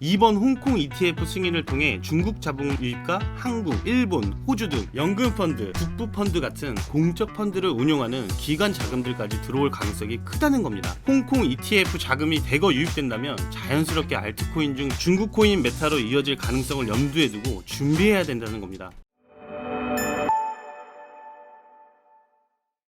이번 홍콩 ETF 승인을 통해 중국 자본 유입과 한국, 일본, 호주 등 연금펀드, 국부펀드 같은 공적 펀드를 운용하는 기관 자금들까지 들어올 가능성이 크다는 겁니다. 홍콩 ETF 자금이 대거 유입된다면 자연스럽게 알트코인 중 중국 코인 메타로 이어질 가능성을 염두에 두고 준비해야 된다는 겁니다.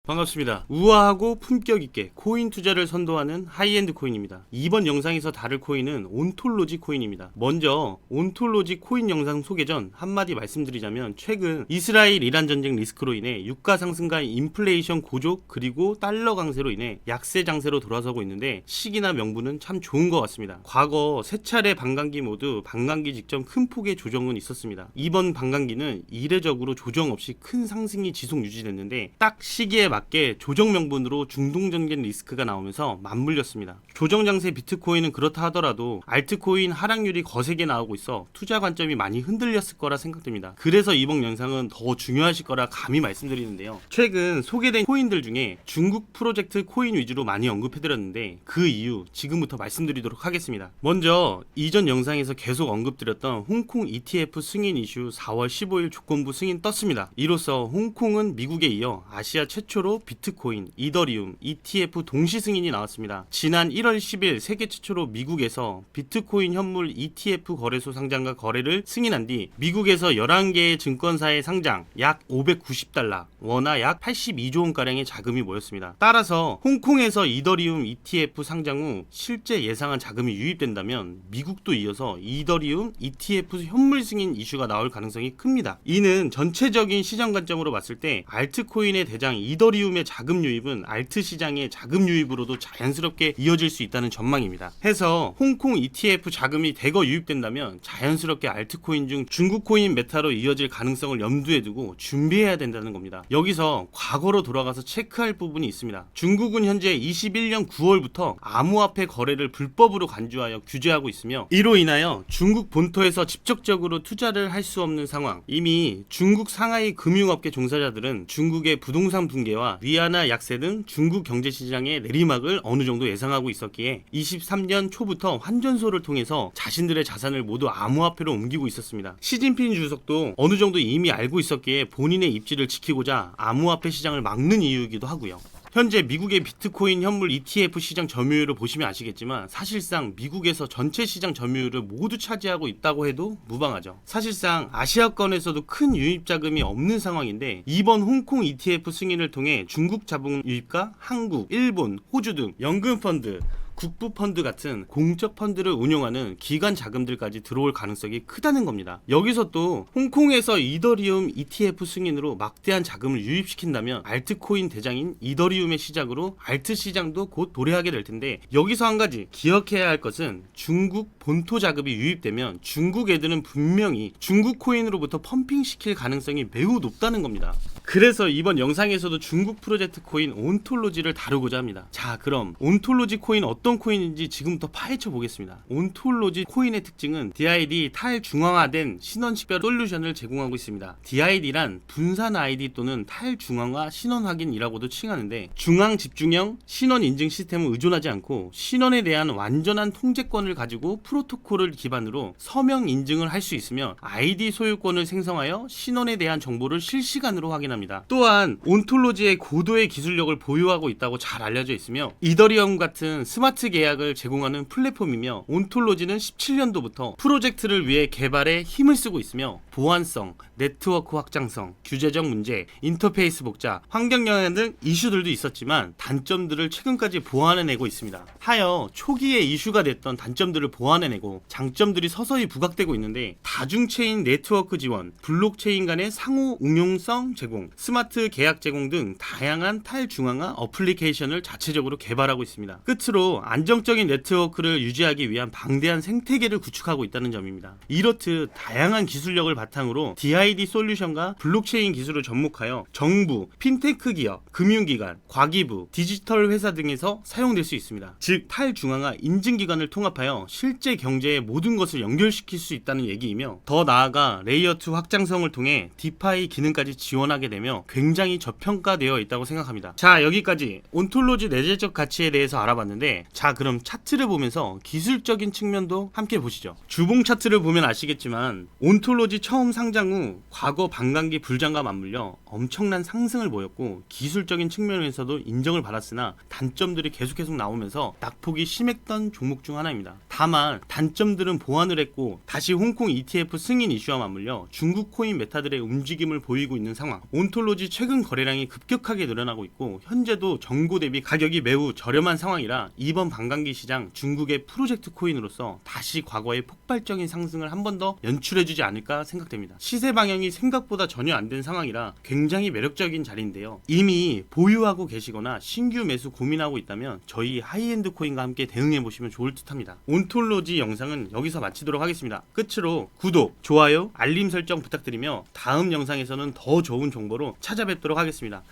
반갑습니다. 우아하고 품격 있게 코인 투자를 선도하는 하이엔드 코인입니다. 이번 영상에서 다룰 코인은 온톨로지 코인입니다. 먼저 온톨로지 코인 영상 소개 전 한마디 말씀드리자면, 최근 이스라엘 이란 전쟁 리스크로 인해 유가 상승과 인플레이션 고조 그리고 달러 강세로 인해 약세 장세로 돌아서고 있는데, 시기나 명분은 참 좋은 것 같습니다. 과거 세 차례 반감기 모두 반감기 직전 큰 폭의 조정은 있었습니다. 이번 반감기는 이례적으로 조정 없이 큰 상승이 지속 유지됐는데, 딱 시기에 맞게 조정 명분으로 중동전개 리스크가 나오면서 맞물렸습니다. 조정 장세 비트코인은 그렇다 하더라도 알트코인 하락률이 거세게 나오고 있어 투자 관점이 많이 흔들렸을 거라 생각됩니다. 그래서 이번 영상은 더 중요하실 거라 감히 말씀드리는데요. 최근 소개된 코인들 중에 중국 프로젝트 코인 위주로 많이 언급해드렸는데, 그 이유 지금부터 말씀드리도록 하겠습니다. 먼저 이전 영상에서 계속 언급드렸던 홍콩 ETF 승인 이슈 4월 15일 조건부 승인 떴습니다. 이로써 홍콩은 미국에 이어 아시아 최초로 비트코인, 이더리움, ETF 동시 승인이 나왔습니다. 지난 1월 10일 세계 최초로 미국에서 비트코인 현물 ETF 거래소 상장과 거래를 승인한 뒤 미국에서 11개의 증권사의 상장, 약 590달러, 원화 약 82조 원가량의 자금이 모였습니다. 따라서 홍콩에서 이더리움 ETF 상장 후 실제 예상한 자금이 유입된다면 미국도 이어서 이더리움 ETF 현물 승인 이슈가 나올 가능성이 큽니다. 이는 전체적인 시장 관점으로 봤을 때 알트코인의 대장 이더리움의 자금 유입은 알트 시장의 자금 유입으로도 자연스럽게 이어질 수 있다는 전망입니다. 해서 홍콩 ETF 자금이 대거 유입된다면 자연스럽게 알트코인 중 중국 코인 메타로 이어질 가능성을 염두에 두고 준비해야 된다는 겁니다. 여기서 과거로 돌아가서 체크할 부분이 있습니다. 중국은 현재 21년 9월부터 암호화폐 거래를 불법으로 간주하여 규제하고 있으며, 이로 인하여 중국 본토에서 직접적으로 투자를 할 수 없는 상황. 이미 중국 상하이 금융업계 종사자들은 중국의 부동산 붕괴와 위안화 약세 등 중국 경제시장의 내리막을 어느 정도 예상하고 있었기에 23년 초부터 환전소를 통해서 자신들의 자산을 모두 암호화폐로 옮기고 있었습니다. 시진핑 주석도 어느 정도 이미 알고 있었기에 본인의 입지를 지키고자 암호화폐 시장을 막는 이유이기도 하고요. 현재 미국의 비트코인 현물 ETF 시장 점유율을 보시면 아시겠지만, 사실상 미국에서 전체 시장 점유율을 모두 차지하고 있다고 해도 무방하죠. 사실상 아시아권에서도 큰 유입 자금이 없는 상황인데, 이번 홍콩 ETF 승인을 통해 중국 자본 유입과 한국, 일본, 호주 등 연금펀드, 국부펀드 같은 공적 펀드를 운용하는 기관 자금들까지 들어올 가능성이 크다는 겁니다. 여기서 또 홍콩에서 이더리움 ETF 승인으로 막대한 자금을 유입시킨다면 알트코인 대장인 이더리움의 시작으로 알트 시장도 곧 도래하게 될 텐데, 여기서 한 가지 기억해야 할 것은 중국 본토 자금이 유입되면 중국 애들은 분명히 중국 코인으로부터 펌핑시킬 가능성이 매우 높다는 겁니다. 그래서 이번 영상에서도 중국 프로젝트 코인 온톨로지를 다루고자 합니다. 자, 그럼 온톨로지 코인 어떤 코인인지 지금부터 파헤쳐 보겠습니다. 온톨로지 코인의 특징은 DID 탈중앙화된 신원식별 솔루션을 제공하고 있습니다. DID란 분산 ID 또는 탈중앙화 신원 확인이라고도 칭하는데, 중앙 집중형 신원 인증 시스템을 의존하지 않고 신원에 대한 완전한 통제권을 가지고 프로토콜을 기반으로 서명 인증을 할 수 있으며, ID 소유권을 생성하여 신원에 대한 정보를 실시간으로 확인합니다. 또한 온톨로지의 고도의 기술력을 보유하고 있다고 잘 알려져 있으며, 이더리움 같은 스마트 계약을 제공하는 플랫폼이며, 온톨로지는 17년도부터 프로젝트를 위해 개발에 힘을 쓰고 있으며, 보안성, 네트워크 확장성, 규제적 문제, 인터페이스 복잡, 환경 영향 등 이슈들도 있었지만 단점들을 최근까지 보완해내고 있습니다. 하여 초기에 이슈가 됐던 단점들을 보완해내고 장점들이 서서히 부각되고 있는데, 다중체인 네트워크 지원, 블록체인 간의 상호 응용성 제공, 스마트 계약 제공 등 다양한 탈중앙화 어플리케이션을 자체적으로 개발하고 있습니다. 끝으로 안정적인 네트워크를 유지하기 위한 방대한 생태계를 구축하고 있다는 점입니다. 이렇듯 다양한 기술력을 바탕으로 DID 솔루션과 블록체인 기술을 접목하여 정부, 핀테크 기업, 금융기관, 과기부, 디지털 회사 등에서 사용될 수 있습니다. 즉 탈중앙화 인증기관을 통합하여 실제 경제의 모든 것을 연결시킬 수 있다는 얘기이며, 더 나아가 레이어2 확장성을 통해 디파이 기능까지 지원하게 되면 되며 굉장히 저평가되어 있다고 생각합니다. 자, 여기까지 온톨로지 내재적 가치에 대해서 알아봤는데, 자, 그럼 차트를 보면서 기술적인 측면도 함께 보시죠. 주봉 차트를 보면 아시겠지만 온톨로지 처음 상장 후 과거 반감기 불장과 맞물려 엄청난 상승을 보였고, 기술적인 측면에서도 인정을 받았으나 단점들이 계속 나오면서 낙폭이 심했던 종목 중 하나입니다. 다만 단점들은 보완을 했고, 다시 홍콩 ETF 승인 이슈와 맞물려 중국 코인 메타들의 움직임을 보이고 있는 상황. 온톨로지 최근 거래량이 급격하게 늘어나고 있고, 현재도 정고 대비 가격이 매우 저렴한 상황이라 이번 반감기 시장 중국의 프로젝트 코인으로서 다시 과거의 폭발적인 상승을 한 번 더 연출해주지 않을까 생각됩니다. 시세 방향이 생각보다 전혀 안 된 상황이라 굉장히 매력적인 자리인데요. 이미 보유하고 계시거나 신규 매수 고민하고 있다면 저희 하이엔드 코인과 함께 대응해 보시면 좋을 듯 합니다. 온톨로지 영상은 여기서 마치도록 하겠습니다. 끝으로 구독, 좋아요, 알림 설정 부탁드리며 다음 영상에서는 더 좋은 정보로 찾아뵙도록 하겠습니다.